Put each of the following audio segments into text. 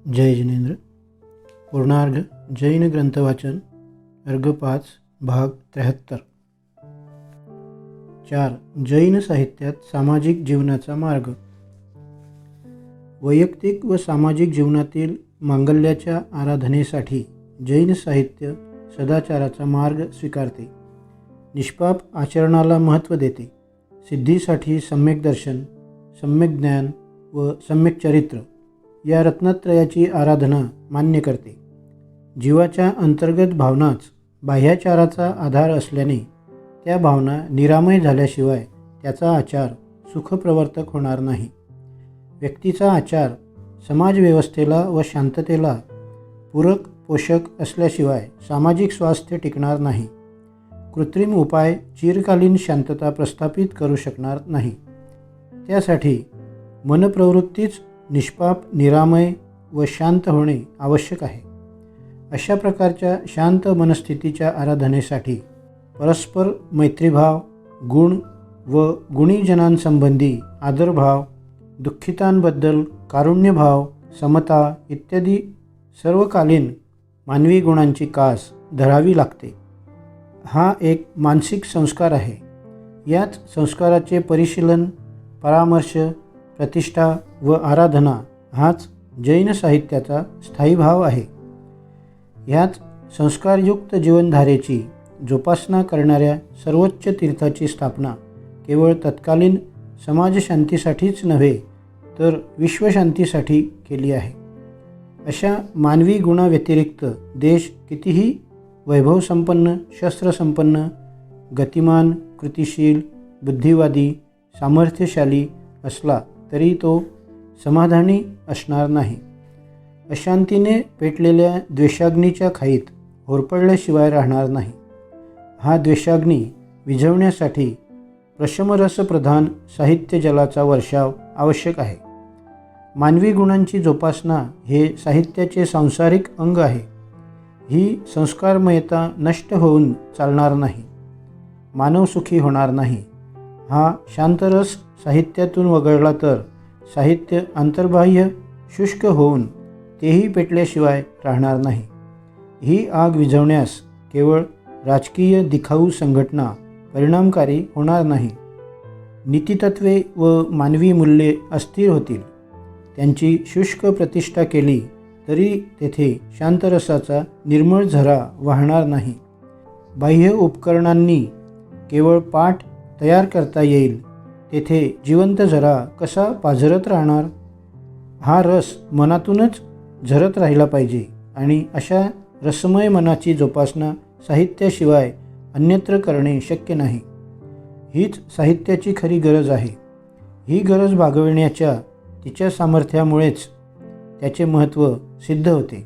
जय जिनेंद्र. पूर्णार्घ जैन ग्रंथवाचन वर्ग 5 भाग 73. 4. जैन साहित्यात सामाजिक जीवनाचा मार्ग. वैयक्तिक व सामाजिक जीवनातील मांगल्याच्या आराधनेसाठी जैन साहित्य सदाचाराचा मार्ग स्वीकारते. निष्पाप आचरणाला महत्त्व देते. सिद्धीसाठी सम्यक दर्शन, सम्यक ज्ञान व सम्यक चरित्र या रत्नत्रयाची आराधना मान्य करते. जीवाच्या अंतर्गत भावनाच बाह्याचाराचा आधार असल्याने त्या भावना निरामय झाल्याशिवाय त्याचा आचार सुखप्रवर्तक होणार नाही. व्यक्तीचा आचार समाजव्यवस्थेला व शांततेला पूरक पोषक असल्याशिवाय सामाजिक स्वास्थ्य टिकणार नाही. कृत्रिम उपाय चिरकालीन शांतता प्रस्थापित करू शकणार नाही. त्यासाठी मनप्रवृत्तीच निष्पाप, निरामय व शांत होणे आवश्यक आहे. अशा प्रकारच्या शांत मनस्थितीच्या आराधनेसाठी परस्पर मैत्रीभाव, गुण व गुणीजनांसंबंधी आदरभाव, दुःखितांबद्दल कारुण्यभाव, समता इत्यादी सर्वकालीन मानवी गुणांची कास धरावी लागते. हा एक मानसिक संस्कार आहे. याच संस्काराचे परिशीलन, परामर्श, प्रतिष्ठा व आराधना हाच जैन साहित्याचा स्थायी भाव आहे. ह्याच संस्कारयुक्त जीवनधारेची जोपासना करणाऱ्या सर्वोच्च तीर्थाची स्थापना केवळ तत्कालीन समाजशांतीसाठीच नव्हे तर विश्वशांतीसाठी केली आहे. अशा मानवी गुणाव्यतिरिक्त देश कितीही वैभवसंपन्न, शस्त्रसंपन्न, गतिमान, कृतिशील, बुद्धिवादी, सामर्थ्यशाली असला तरी तो समाधानी असणार नाही. अशांतीने पेटलेल्या द्वेषाग्नीच्या खाईत होरपळल्याशिवाय राहणार नाही. हा द्वेषाग्नी विझवण्यासाठी प्रशमरसप्रधान साहित्य जलाचा वर्षाव आवश्यक आहे. मानवी गुणांची जोपासना हे साहित्याचे सांसारिक अंग आहे. ही संस्कारमयता नष्ट होऊन चालणार नाही. मानव सुखी होणार नाही. हा शांतरस साहित्यातून वगळला तर साहित्य अंतर्बाह्य शुष्क होऊन तेही पेटल्याशिवाय राहणार नाही. ही आग विझवण्यास केवळ राजकीय दिखाऊ संघटना परिणामकारी होणार नाही. नीतितत्वे व मानवी मूल्ये अस्थिर होतील. त्यांची शुष्क प्रतिष्ठा केली तरी तेथे शांतरसाचा निर्मळ झरा वाहणार नाही. बाह्य उपकरणांनी केवळ पाठ तयार करता येईल, तेथे जिवंत झरा कसा पाझरत राहणार? हा रस मनातूनच झरत राहिला पाहिजे आणि अशा रसमय मनाची जोपासना साहित्याशिवाय अन्यत्र करणे शक्य नाही. हीच साहित्याची खरी गरज आहे. ही गरज भागविण्याच्या तिच्या सामर्थ्यामुळेच त्याचे महत्त्व सिद्ध होते.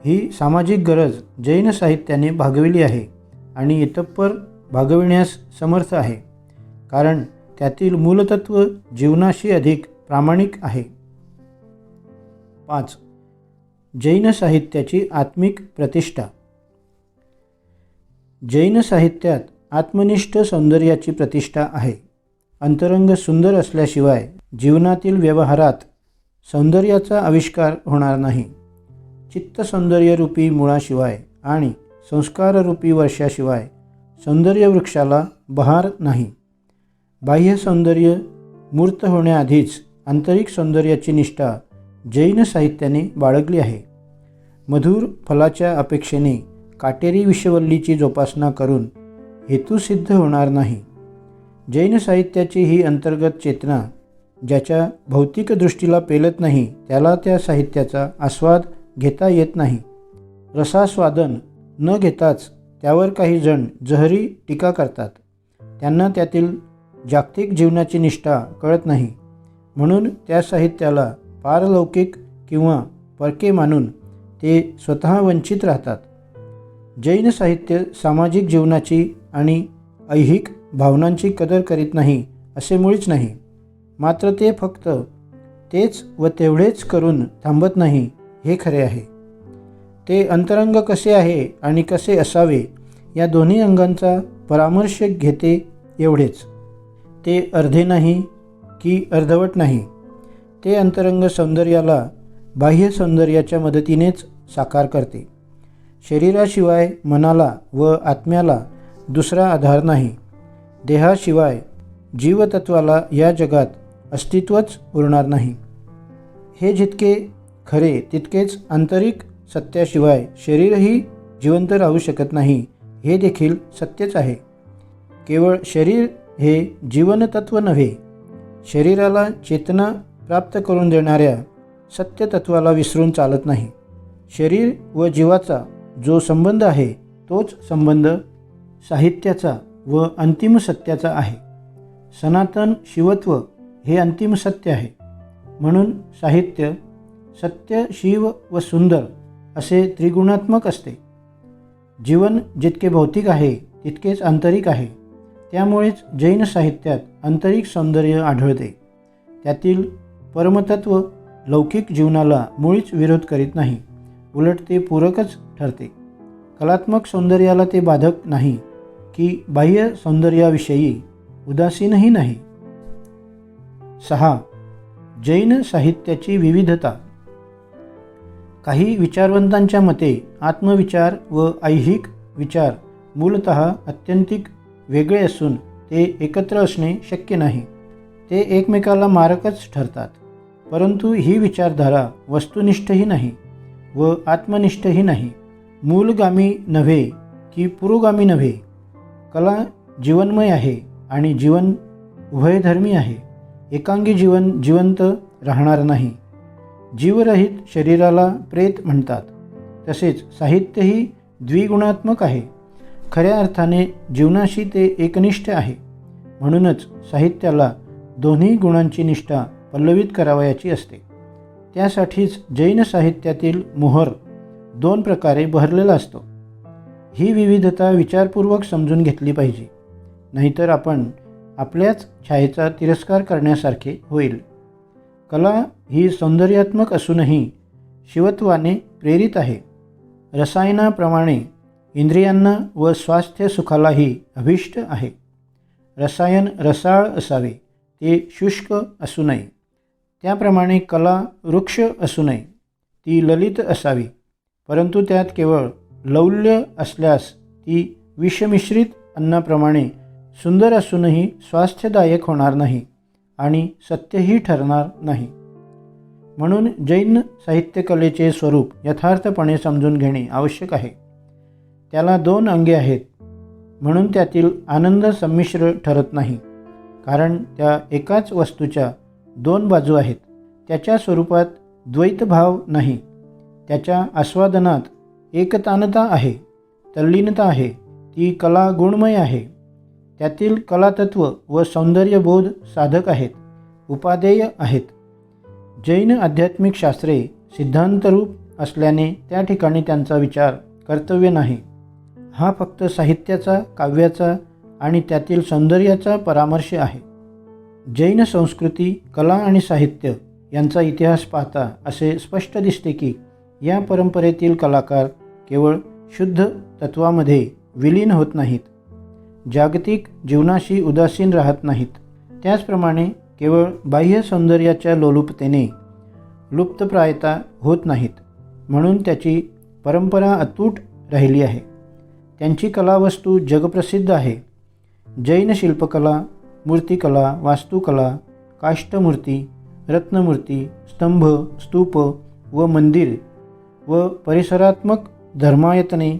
ही सामाजिक गरज जैन साहित्याने भागविली आहे आणि इतप्पर भागविण्यास समर्थ आहे, कारण त्यातील मूलतत्व जीवनाशी अधिक प्रामाणिक आहे. 5. जैन साहित्याची आत्मिक प्रतिष्ठा. जैन साहित्यात आत्मनिष्ठ सौंदर्याची प्रतिष्ठा आहे. अंतरंग सुंदर असल्याशिवाय जीवनातील व्यवहारात सौंदर्याचा आविष्कार होणार नाही. चित्तसौंदर्यरूपी मुळाशिवाय आणि संस्काररूपी वर्षाशिवाय सौंदर्यवृक्षाला बहार नाही. बाह्य सौंदर्य मूर्त होण्याआधीच आंतरिक सौंदर्याची निष्ठा जैन साहित्याने बाळगली आहे. मधुर फलाच्या अपेक्षेने काटेरी विषवल्लीची जोपासना करून हेतू सिद्ध होणार नाही. जैन साहित्याची ही अंतर्गत चेतना ज्याच्या भौतिक दृष्टीला पेलत नाही त्याला त्या साहित्याचा आस्वाद घेता येत नाही. रसास्वादन न घेताच त्यावर काही जण जहरी टीका करतात. त्यांना त्यातील जागतिक जीवनाची निष्ठा कळत नाही, म्हणून त्या साहित्याला पारलौकिक किंवा परके मानून ते स्वतः वंचित राहतात. जैन साहित्य सामाजिक जीवनाची आणि ऐहिक भावनांची कदर करीत नाही असे मुळीच नाही. मात्र ते फक्त तेच व तेवढेच करून थांबत नाही हे खरे आहे. ते अंतरंग कसे आहे आणि कसे असावे या दोन्ही अंगांचा परामर्श घेते एवढेच. ते अर्धे नाही की अर्धवट नाही. ते अंतरंग सौंदर्याला बाह्य सौंदर्याच्या मदतीनेच साकार करते. शरीराशिवाय मनाला व आत्म्याला दुसरा आधार नाही. देहाशिवाय जीवतत्वाला या जगात अस्तित्वच उरणार नाही. हे जितके खरे तितकेच आंतरिक सत्याशिवाय शरीरही जिवंत राहू शकत नाही हे देखील सत्यच आहे. केवळ शरीर हे जीवनतत्व नव्हे, शरीराला चेतना प्राप्त करून देणाऱ्या सत्यतत्वाला विसरून चालत नाही. शरीर व जीवाचा जो संबंध आहे तोच संबंध साहित्याचा व अंतिम सत्याचा आहे. सनातन शिवत्व हे अंतिम सत्य आहे. म्हणून साहित्य सत्य, शिव व सुंदर असे त्रिगुणात्मक असते. जीवन जितके भौतिक आहे तितकेच आंतरिक आहे. त्यामुळेच जैन साहित्यात आंतरिक सौंदर्य आढळते. त्यातील परमतत्व लौकिक जीवनाला मुळीच विरोध करीत नाही, उलट ते पूरकच ठरते. कलात्मक सौंदर्याला ते बाधक नाही की बाह्य सौंदर्याविषयी उदासीनही नाही. 6. जैन साहित्याची विविधता. काही विचारवंतांच्या मते आत्मविचार व ऐहिक विचार मूलतः अत्यंतिक वेगळे असून ते एकत्र असणे शक्य नाही. ते एकमेकाला मारकच ठरतात. परंतु ही विचारधारा वस्तुनिष्ठही नाही व आत्मनिष्ठही नाही. मूलगामी नव्हे की पुरोगामी नव्हे. कला जीवनमय आहे आणि जीवन उभयधर्मी आहे. एकांगी जीवन जिवंत राहणार नाही. जीवरहित शरीराला प्रेत म्हणतात. तसेच साहित्यही द्विगुणात्मक आहे. खऱ्या अर्थाने जीवनाशी ते एकनिष्ठ आहे. म्हणूनच साहित्याला दोन्ही गुणांची निष्ठा पल्लवित करावयाची असते. त्यासाठीच जैन साहित्यातील मोहर 2 प्रकारे बहरलेला असतो. ही विविधता विचारपूर्वक समजून घेतली पाहिजे, नाहीतर आपण आपल्याच छायेचा तिरस्कार करण्यासारखे होईल. कला ही सौंदर्यात्मक असूनही शिवत्वाने प्रेरित आहे. रसायनाप्रमाणे इंद्रियांना व स्वास्थ्य सुखालाही अभिष्ट आहे. रसायन रसाळ असावे, ते शुष्क असू नये. त्याप्रमाणे कला वृक्ष असू नये, ती ललित असावी. परंतु त्यात केवळ लौल्य असल्यास ती विषमिश्रित अन्नाप्रमाणे सुंदर असूनही स्वास्थ्यदायक होणार नाही आणि सत्यही ठरणार नाही. म्हणून जैन साहित्यकलेचे स्वरूप यथार्थपणे समजून घेणे आवश्यक आहे. त्याला 2 अंगे आहेत, म्हणून त्यातील आनंद संमिश्र ठरत नाही. कारण त्या एकाच वस्तूच्या 2 बाजू आहेत. त्याच्या स्वरूपात द्वैतभाव नाही. त्याच्या आस्वादनात एकतानता आहे, तल्लीनता आहे. ती कला गुणमय आहे. त्यातील कलातत्व व सौंदर्यबोध साधक आहेत, उपादेय आहेत. जैन आध्यात्मिक शास्त्रे सिद्धांतरूप असल्याने त्या ठिकाणी त्यांचा विचार कर्तव्य नाही. हा फक्त साहित्याचा, काव्याचा आणि त्यातील सौंदर्याचा परामर्श आहे. जैन संस्कृती, कला आणि साहित्य यांचा इतिहास पाहता असे स्पष्ट दिसते की या परंपरेतील कलाकार केवळ शुद्ध तत्वामध्ये विलीन होत नाहीत, जागतिक जीवनाशी उदासीन राहत नाहीत. त्याचप्रमाणे केवळ बाह्य सौंदर्याच्या लोलुपतेने लुप्तप्रायता होत नाहीत. म्हणून त्याची परंपरा अतूट राहिली आहे. त्यांची कलावस्तू जगप्रसिद्ध आहे. जैन शिल्पकला, मूर्तिकला, वास्तुकला, काष्ठमूर्ती, रत्नमूर्ती, स्तंभ, स्तूप व मंदिर व परिसरात्मक धर्मायतने,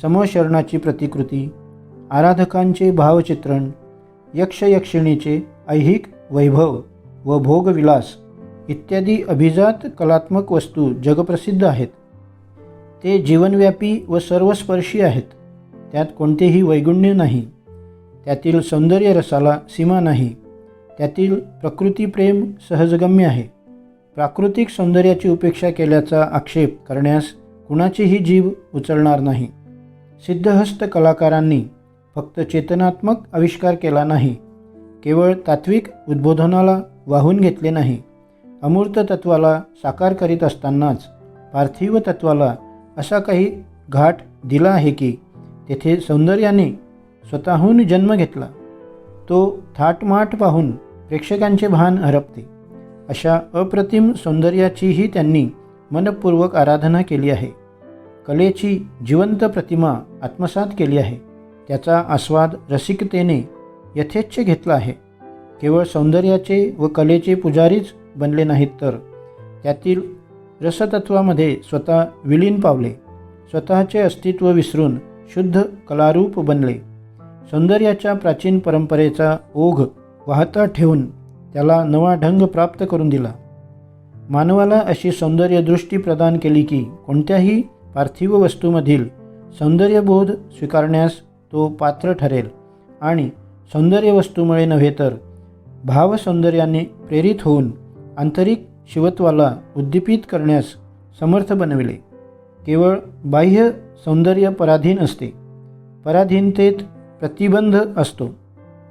समशरणाची प्रतिकृती, आराधकांचे भावचित्रण, यक्षयक्षिणीचे ऐहिक वैभव व भोगविलास इत्यादी अभिजात कलात्मक वस्तू जगप्रसिद्ध आहेत. ते जीवनव्यापी व सर्वस्पर्शी आहेत. त्यात कोणतेही वैगुण्य नाही. त्यातील सौंदर्य रसाला सीमा नाही. त्यातील प्रकृतीप्रेम सहजगम्य आहे. प्राकृतिक सौंदर्याची उपेक्षा केल्याचा आक्षेप करण्यास कुणाचीही जीभ उचलणार नाही. सिद्धहस्त कलाकारांनी फक्त चेतनात्मक आविष्कार केला नाही, केवळ तात्विक उद्बोधनाला वाहून घेतले नाही. अमूर्त तत्वाला साकार करीत असतानाच पार्थिव तत्वाला असा काही घाट दिला आहे की तेथे सौंदर्याने स्वतःहून जन्म घेतला. तो थाटमाट पाहून प्रेक्षकांचे भान हरपते. अशा अप्रतिम सौंदर्याचीही त्यांनी मनपूर्वक आराधना केली आहे. कलेची जिवंत प्रतिमा आत्मसात केली आहे. त्याचा आस्वाद रसिकतेने यथेच्छ घेतला आहे. केवळ सौंदर्याचे व कलेचे पुजारीच बनले नाहीत, तर त्यातील रसतत्वामध्ये स्वतः विलीन पावले. स्वतःचे अस्तित्व विसरून शुद्ध कलारूप बनले. सौंदर्याच्या प्राचीन परंपरेचा ओघ वाहता ठेवून त्याला नवा ढंग प्राप्त करून दिला. मानवाला अशी सौंदर्यदृष्टी प्रदान केली की कोणत्याही पार्थिव वस्तूमधील सौंदर्यबोध स्वीकारण्यास तो पात्र ठरेल आणि सौंदर्य वस्तूमुळे नव्हे तर भावसौंदर्याने प्रेरित होऊन आंतरिक शिवत्वाला उद्दीपित करण्यास समर्थ बनविले. केवळ बाह्य सौंदर्य पराधीन असते, पराधीनतेत प्रतिबंध असतो,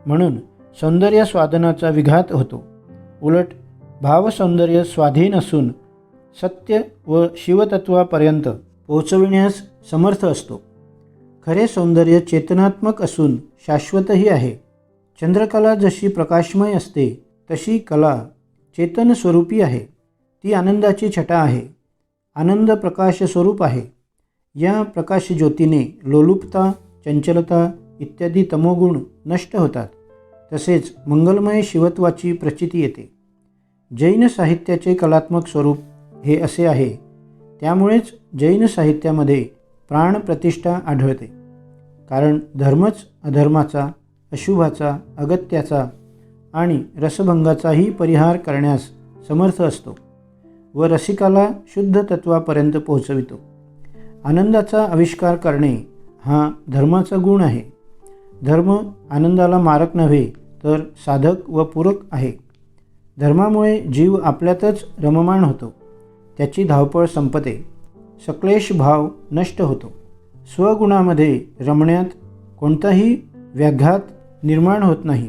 म्हणून सौंदर्य स्वादनाचा विघात होतो. उलट भावसौंदर्य स्वाधीन असून सत्य व शिवतत्वापर्यंत पोहोचविण्यास समर्थ असतो. खरे सौंदर्य चेतनात्मक असून शाश्वतही आहे. चंद्रकला जशी प्रकाशमय असते तशी कला चेतन स्वरूपी आहे. ती आनंदाची छटा आहे, आनंद प्रकाश स्वरूप आहे. या प्रकाश ज्योतीने लोलुपता, चंचलता इत्यादी तमोगुण नष्ट होतात. तसेच मंगलमय शिवत्वाची प्रचिती येते. जैन साहित्याचे कलात्मक स्वरूप हे असे आहे. त्यामुळेच जैन साहित्यामध्ये प्राणप्रतिष्ठा आढळते. कारण धर्मच अधर्माचा, अशुभाचा, अगत्याचा आणि रसभंगाचाही परिहार करण्यास समर्थ असतो व रसिकाला शुद्ध तत्वापर्यंत पोहोचवितो. आनंदाचा आविष्कार करणे हा धर्माचा गुण आहे. धर्म आनंदाला मारक नव्हे तर साधक व पूरक आहे. धर्मामुळे जीव आपल्यातच रममाण होतो. त्याची धावपळ संपते. सक्लेश भाव नष्ट होतो. स्वगुणामध्ये रमण्यात कोणताही व्याघात निर्माण होत नाही.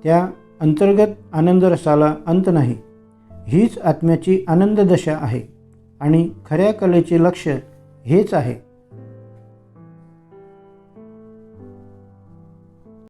त्या अंतर्गत आनंदरसाला अंत नाही. हीच आत्म्याची आनंददशा आहे आणि खऱ्या कलेचे लक्ष्य हेच आहे.